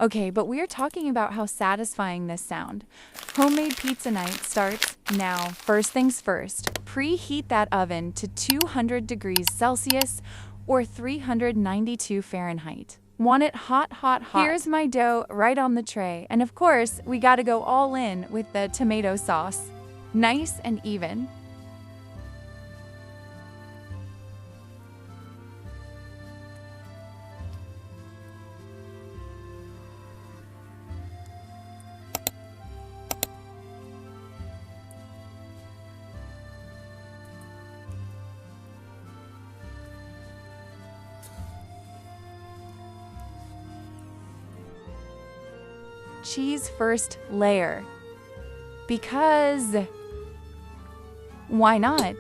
Okay, but we're talking about how satisfying this sound. Homemade pizza night starts now. First things first, preheat that oven to 200 degrees Celsius or 392 Fahrenheit. Want it hot, hot, hot. Here's my dough right on the tray. And of course, we gotta go all in with the tomato sauce. Nice and even. Cheese first layer. Because why not?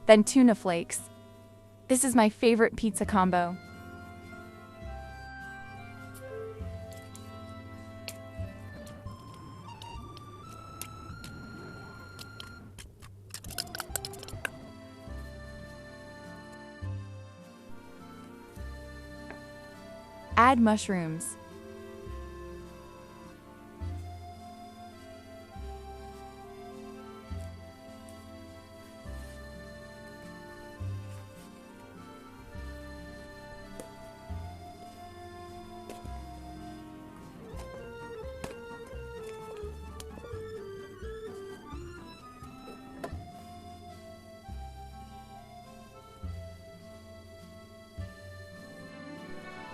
Then tuna flakes. This is my favorite pizza combo. Add mushrooms.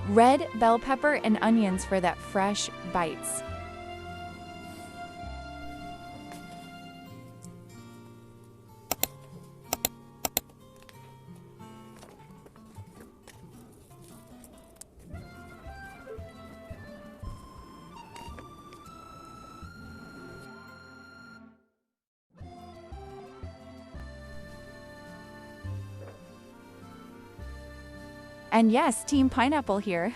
Red bell pepper and onions for that fresh bites. And yes, Team Pineapple here.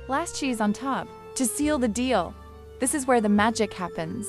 Last cheese on top to seal the deal. This is where the magic happens.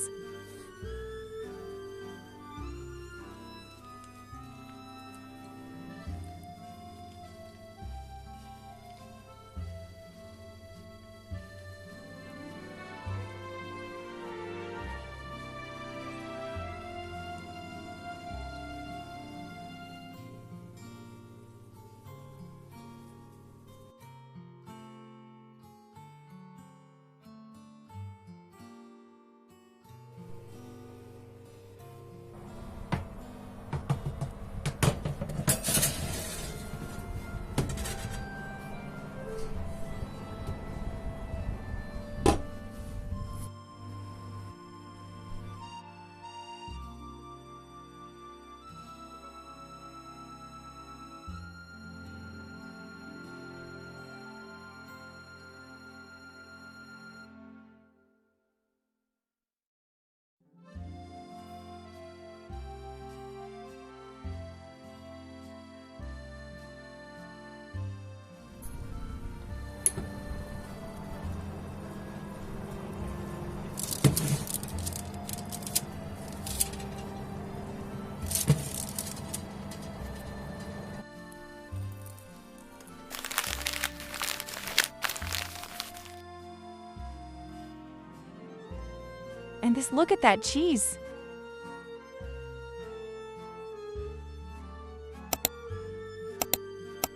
And this, look at that cheese.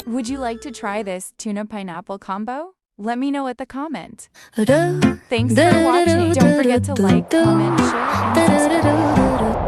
Would you like to try this tuna pineapple combo? Let me know at the comment. Thanks for watching. Don't forget to like, comment, share, and subscribe.